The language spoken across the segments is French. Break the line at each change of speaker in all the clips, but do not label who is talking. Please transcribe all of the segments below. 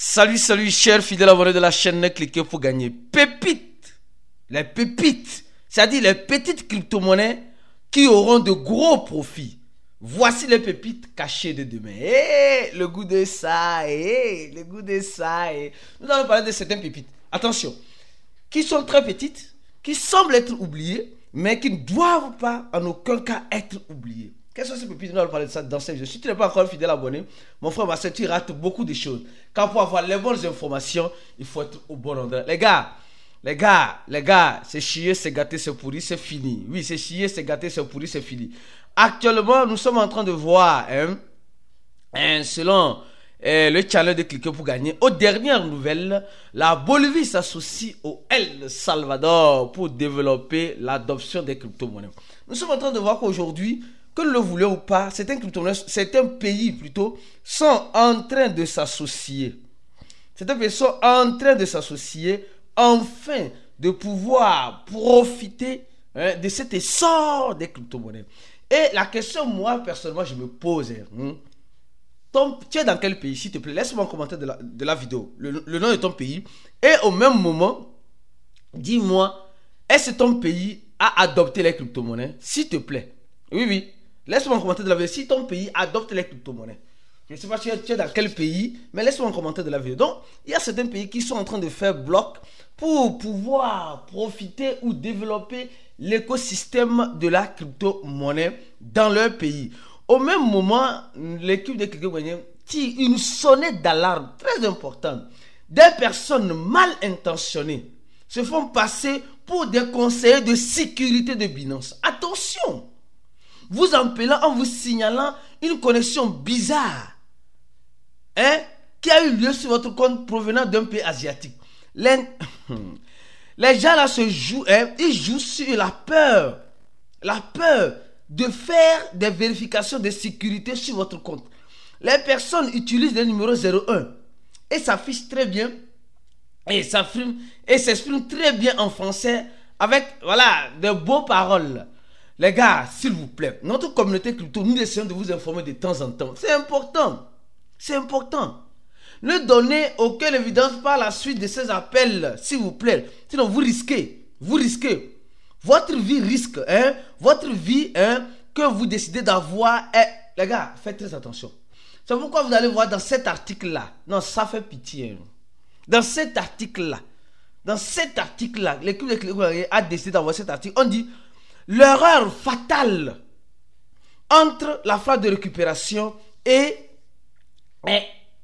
Salut, salut, chers fidèles abonnés de la chaîne, cliquez pour gagner. Pépites, les pépites, c'est-à-dire les petites crypto-monnaies qui auront de gros profits. Voici les pépites cachées de demain. Le goût de ça, le goût de ça. Nous allons parler de certaines pépites. Attention, qui sont très petites, qui semblent être oubliées, mais qui ne doivent pas en aucun cas être oubliées. Quelles sont ces pépites? Nous allons parler de ça dans cette vidéo. Si tu n'es pas encore fidèle abonné, mon frère, ma soeur, tu rates beaucoup de choses. Car pour avoir les bonnes informations, il faut être au bon endroit. Les gars, c'est chier, c'est gâté, c'est pourri, c'est fini. Oui, c'est chier, c'est gâté, c'est pourri, c'est fini. Actuellement, nous sommes en train de voir, selon le challenge de cliquer pour gagner, aux dernières nouvelles, la Bolivie s'associe au El Salvador pour développer l'adoption des crypto-monnaies. Nous sommes en train de voir qu'aujourd'hui, que nous le voulions ou pas, certains pays plutôt sont en train de s'associer. Certains pays sont en train de s'associer afin de pouvoir profiter de cet essor des crypto-monnaies. Et la question, moi, personnellement, je me pose, tu es dans quel pays, s'il te plaît? Laisse-moi un commentaire de la vidéo, le nom de ton pays. Et au même moment, dis-moi, est-ce que ton pays a adopté les crypto-monnaies? S'il te plaît. Oui. Laisse-moi un commentaire de la vidéo si ton pays adopte les crypto-monnaies. Je ne sais pas si tu es dans quel pays, mais laisse-moi un commentaire de la vidéo. Donc, il y a certains pays qui sont en train de faire bloc pour pouvoir profiter ou développer l'écosystème de la crypto-monnaie dans leur pays. Au même moment, l'équipe de crypto-monnaie tire une sonnette d'alarme très importante. Des personnes mal intentionnées se font passer pour des conseillers de sécurité de Binance. Attention! Vous appelant en vous signalant une connexion bizarre qui a eu lieu sur votre compte provenant d'un pays asiatique. Les gens là se jouent, ils jouent sur la peur de faire des vérifications de sécurité sur votre compte. Les personnes utilisent le numéro 01 et s'affichent très bien et s'expriment très bien en français avec de beaux paroles. Les gars, s'il vous plaît, notre communauté crypto, nous essayons de vous informer de temps en temps. C'est important. C'est important. Ne donnez aucune évidence par la suite de ces appels, s'il vous plaît. Sinon, vous risquez. Votre vie risque, votre vie que vous décidez d'avoir. Les gars, faites très attention. C'est pourquoi vous allez voir dans cet article-là. Non, ça fait pitié. Dans cet article-là, l'équipe de Cliquez a décidé d'avoir cet article. On dit l'erreur fatale entre la phase de récupération et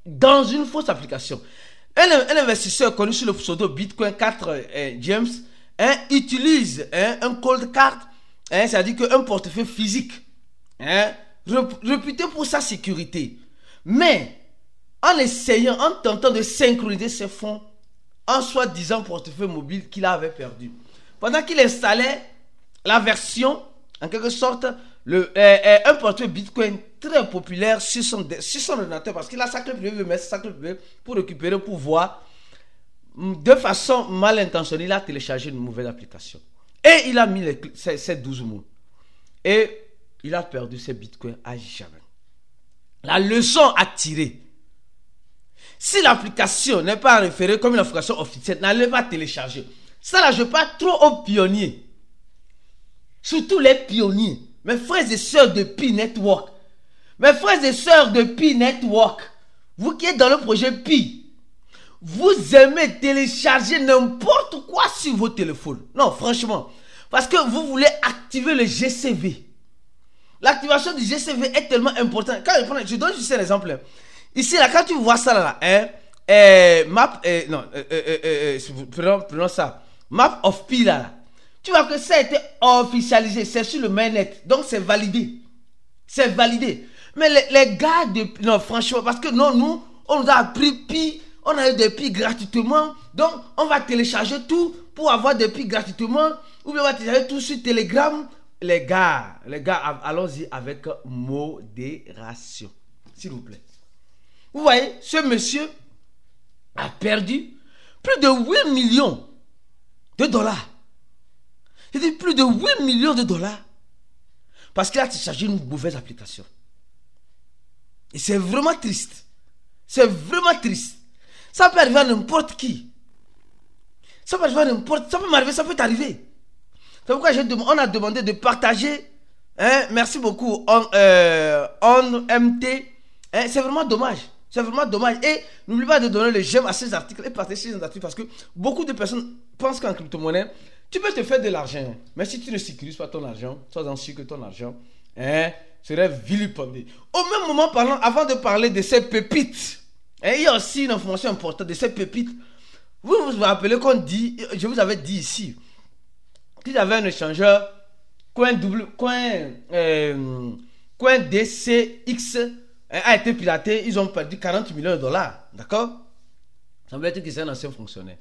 dans une fausse application. Un investisseur connu sur le pseudo Bitcoin 4 James utilise un cold card, c'est-à-dire qu'un portefeuille physique réputé pour sa sécurité. Mais en tentant de synchroniser ses fonds en soi-disant portefeuille mobile qu'il avait perdu. Pendant qu'il installait la version, en quelque sorte, un portefeuille Bitcoin très populaire sur son ordinateur, parce qu'il a sa clé privée, mais sa clé privée pour récupérer, pour voir, de façon mal intentionnée, il a téléchargé une mauvaise application. Et il a mis ces 12 mots. Et il a perdu ses Bitcoins à jamais. La leçon à tirer. Si l'application n'est pas référée comme une application officielle, n'allez pas télécharger. Ça là, je parle trop aux pionniers. Surtout les pionniers, mes frères et sœurs de Pi Network. Mes frères et sœurs de Pi Network, vous qui êtes dans le projet Pi, vous aimez télécharger n'importe quoi sur vos téléphones. Non, franchement, parce que vous voulez activer le GCV. L'activation du GCV est tellement importante. Je donne juste un exemple. Ici, là, quand tu vois ça là, prenons ça. Map of Pi là. Tu vois que ça a été officialisé, c'est sur le mainnet, donc c'est validé. C'est validé. Mais les gars non, franchement, parce que non, nous, on nous a appris Pi, on a eu des Pi gratuitement, donc on va télécharger tout pour avoir des Pi gratuitement, ou bien on va télécharger tout sur Telegram. Les gars, allons-y avec modération, s'il vous plaît. Vous voyez, ce monsieur a perdu plus de 8 millions de dollars. J'ai dit plus de 8 millions de dollars parce qu'il a téléchargé une mauvaise application. Et c'est vraiment triste. C'est vraiment triste. Ça peut arriver à n'importe qui. Ça peut arriver à n'importe... Ça peut m'arriver, ça peut t'arriver. C'est pourquoi on a demandé de partager. Hein, merci beaucoup, on MT. Hein, c'est vraiment dommage. C'est vraiment dommage. Et n'oublie pas de donner le j'aime à ces articles et partager ces articles, parce que beaucoup de personnes pensent qu'en crypto-monnaie, tu peux te faire de l'argent. Mais si tu ne sécurises pas ton argent, sois-en sûr que ton argent serait vilipendé. Au même moment, avant de parler de ces pépites, il y a aussi une information importante de ces pépites. Vous vous rappelez qu'on dit, je vous avais dit ici, qu'il y avait un échangeur Coin DCX a été piraté, ils ont perdu 40 millions de dollars. D'accord? Ça veut dire que c'est un ancien fonctionnaire.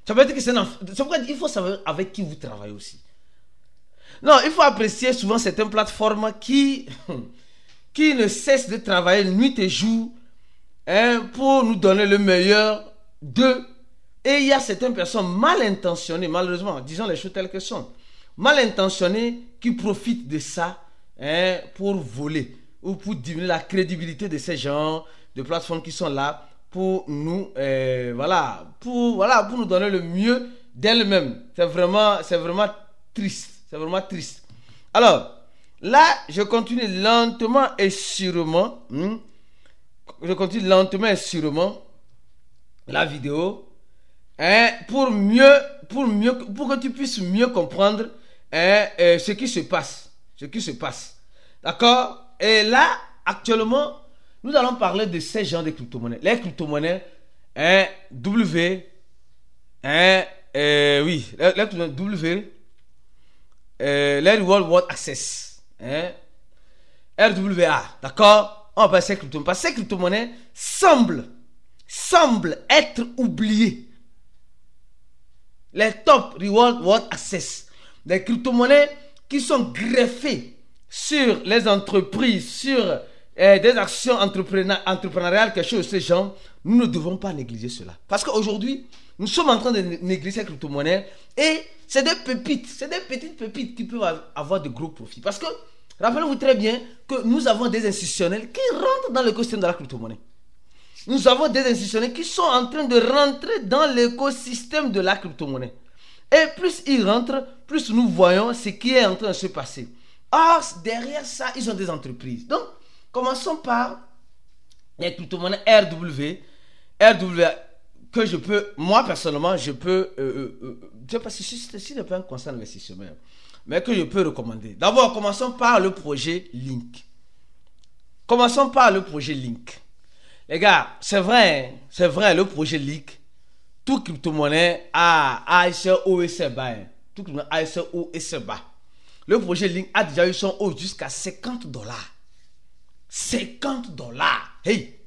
Ça veut dire que c'est un... C'est pourquoi il faut savoir avec qui vous travaillez aussi. Non, il faut apprécier souvent certaines plateformes qui ne cessent de travailler nuit et jour pour nous donner le meilleur d'eux. Et il y a certaines personnes mal intentionnées, malheureusement, disons les choses telles qu'elles sont, mal intentionnées qui profitent de ça pour voler ou pour diminuer la crédibilité de ces gens de plateformes qui sont là pour nous, pour nous donner le mieux d'elles-mêmes. C'est vraiment triste. C'est vraiment triste. Alors, là, je continue lentement et sûrement. Je continue lentement et sûrement la vidéo. Pour que tu puisses mieux comprendre ce qui se passe. D'accord? Et là, actuellement, nous allons parler de ces genres de crypto-monnaies. Les crypto-monnaies W, les W, les World Access, RWA, d'accord? On va passer ces crypto-monnaies. Parce que ces crypto-monnaies semblent être oubliées. Les top Reward World Access, des crypto-monnaies qui sont greffées sur les entreprises, sur des actions entrepreneuriales, quelque chose de ce genre. Nous ne devons pas négliger cela. Parce qu'aujourd'hui, nous sommes en train de négliger ces crypto-monnaies et c'est des pépites, c'est des petites pépites qui peuvent avoir de gros profits. Parce que, rappelez-vous très bien que nous avons des institutionnels qui rentrent dans l'écosystème de la crypto-monnaie. Nous avons des institutionnels qui sont en train de rentrer dans l'écosystème de la crypto-monnaie. Et plus ils rentrent, plus nous voyons ce qui est en train de se passer. Or, derrière ça, ils ont des entreprises. Donc, commençons par les crypto-monnaies RW, que je peux, moi personnellement, je peux, je ne sais pas si c'est pas un conseil d'investissement, mais que je peux recommander. D'abord, commençons par le projet Link. Les gars, c'est vrai, le projet Link, tout crypto-monnaie a ses hauts et ses bas. Tout crypto-monnaie a ses hauts et ses bas. Le projet Link a déjà eu son haut jusqu'à $50. $50. Hey,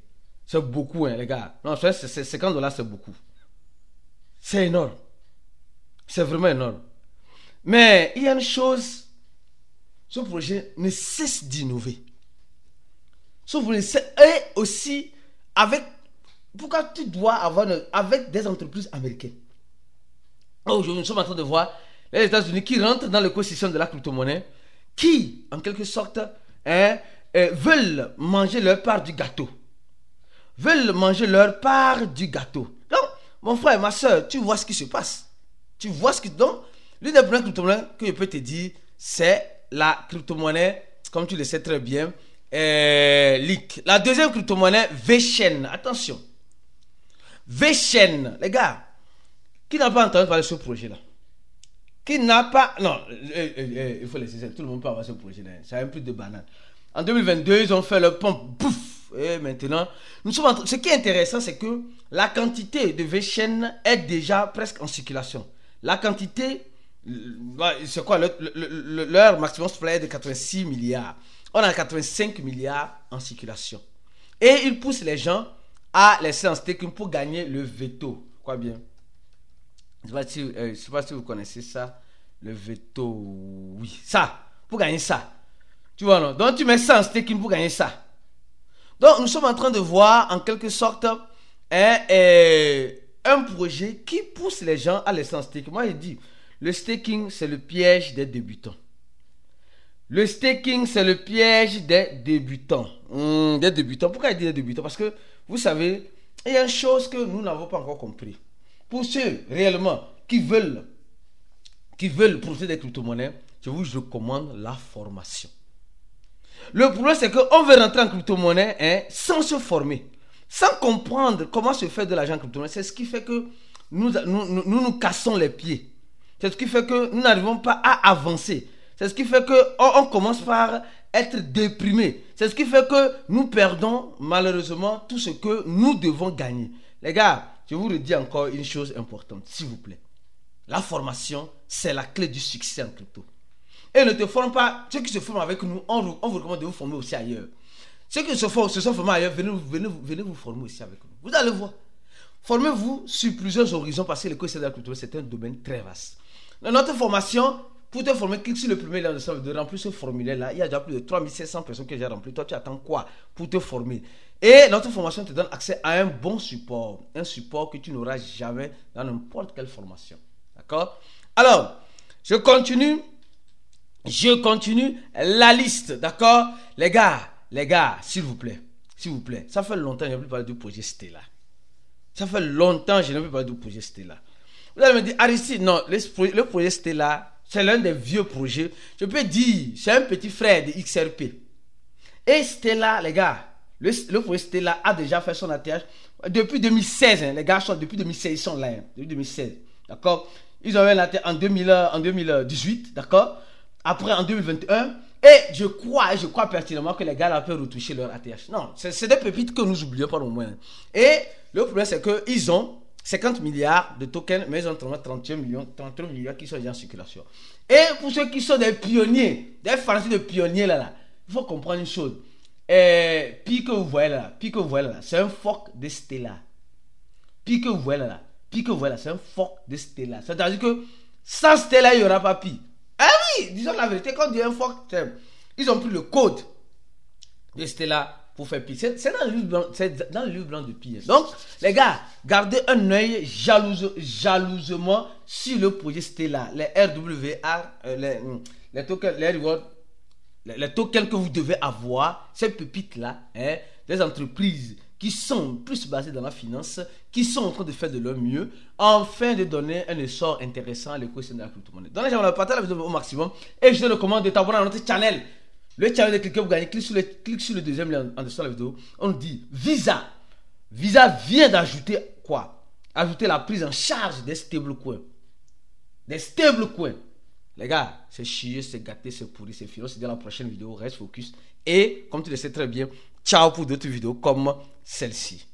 c'est beaucoup, les gars. Non, c'est $50, c'est beaucoup. C'est énorme. C'est vraiment énorme. Mais il y a une chose, ce projet ne cesse d'innover. Ce projet est aussi pourquoi tu dois avoir avec des entreprises américaines. Aujourd'hui, nous sommes en train de voir les États-Unis qui rentrent dans l'écosystème de la crypto-monnaie, qui, en quelque sorte, veulent manger leur part du gâteau. Donc, mon frère, ma soeur, tu vois ce qui se passe. Donc, l'une des premières crypto-monnaies que je peux te dire, c'est la crypto-monnaie, comme tu le sais très bien, Link. La deuxième crypto-monnaie, VeChain. Attention. VeChain, les gars, qui n'a pas entendu parler de ce projet-là? Qui n'a pas... Non, il faut laisser ça. Tout le monde peut avoir ce projet-là. C'est un peu de banane. En 2022, ils ont fait le pompe. Bouf. Et maintenant, nous sommes en train... Ce qui est intéressant, c'est que la quantité de VeChain est déjà presque en circulation. La quantité... C'est quoi? Leur maximum supply est de 86 milliards. On a 85 milliards en circulation. Et ils poussent les gens à laisser en staking pour gagner le veto. Quoi bien? Je ne sais pas si vous connaissez ça. Le veto. Oui, ça. Pour gagner ça. Tu vois, non? Donc, tu mets ça en staking pour gagner ça. Donc, nous sommes en train de voir, en quelque sorte, un projet qui pousse les gens à laisser en staking. Moi, je dis, le staking, c'est le piège des débutants. Le staking, c'est le piège des débutants. Des débutants. Pourquoi je dis des débutants? Parce que, vous savez, il y a une chose que nous n'avons pas encore compris. Pour ceux réellement qui veulent profiter des crypto-monnaies, je vous recommande la formation. Le problème, c'est qu'on veut rentrer en crypto-monnaie sans se former, sans comprendre comment se fait de l'argent en crypto-monnaie. C'est ce qui fait que nous cassons les pieds. C'est ce qui fait que nous n'arrivons pas à avancer. C'est ce qui fait qu'on commence par être déprimé. C'est ce qui fait que nous perdons malheureusement tout ce que nous devons gagner. Les gars, je vous redis encore une chose importante, s'il vous plaît. La formation, c'est la clé du succès en crypto. Et ne te forme pas. Ceux qui se forment avec nous, on vous recommande de vous former aussi ailleurs. Ceux qui se sont formés ailleurs, venez vous former aussi avec nous. Vous allez voir. Formez-vous sur plusieurs horizons parce que l'écosystème de la crypto, c'est un domaine très vaste. Dans notre formation, pour te former, clique sur le premier lien de remplir ce formulaire-là. Il y a déjà plus de 3700 personnes qui ont déjà rempli. Toi, tu attends quoi pour te former? Et notre formation te donne accès à un bon support. Un support que tu n'auras jamais dans n'importe quelle formation. D'accord? Alors, je continue la liste. D'accord? Les gars, s'il vous plaît. Ça fait longtemps que je n'ai plus parlé du projet Stella. Vous allez me dire, Aristide, non, le projet Stella, c'est l'un des vieux projets. Je peux dire, c'est un petit frère de XRP. Et Stella, les gars, le projet Stella a déjà fait son atterrissage depuis 2016. Les gars, depuis 2016, ils sont là. Depuis 2016. D'accord? Ils ont eu un atterrissage en 2018. D'accord? Après, en 2021. Et je crois pertinemment que les gars là peuvent retoucher leur ATH. Non, c'est des pépites que nous oublions pas au moins. Et le problème, c'est qu'ils ont 50 milliards de tokens, mais ils ont 31 milliards qui sont déjà en circulation. Et pour ceux qui sont des pionniers, des Français de pionniers là, il faut comprendre une chose. Puis que vous voyez là, c'est un fork de Stella. Puis que vous voyez là, c'est un fork de Stella. C'est-à-dire que sans Stella, il n'y aura pas Pi. Ah oui, disons la vérité, quand on dit un fork, ils ont pris le code de Stella pour faire Pi. C'est dans le livre blanc de Pi. Donc, les gars, gardez un œil jalousement sur le projet Stella. Les RWR, les tokens que vous devez avoir, ces pépites-là, des entreprises qui sont plus basées dans la finance, qui sont en train de faire de leur mieux, afin de donner un essor intéressant à l'écosystème de la crypto-monnaie. Donc, j'aimerais partager la vidéo au maximum et je te recommande de t'abonner à notre channel. Le channel de Cliquez pour gagner. Clique sur le deuxième lien en dessous de la vidéo. On nous dit Visa. Visa vient d'ajouter quoi? Ajouter la prise en charge des stablecoins. Les gars, c'est chier, c'est gâté, c'est pourri, c'est fini. C'est dans la prochaine vidéo. Reste focus. Et comme tu le sais très bien, ciao pour d'autres vidéos comme celle-ci.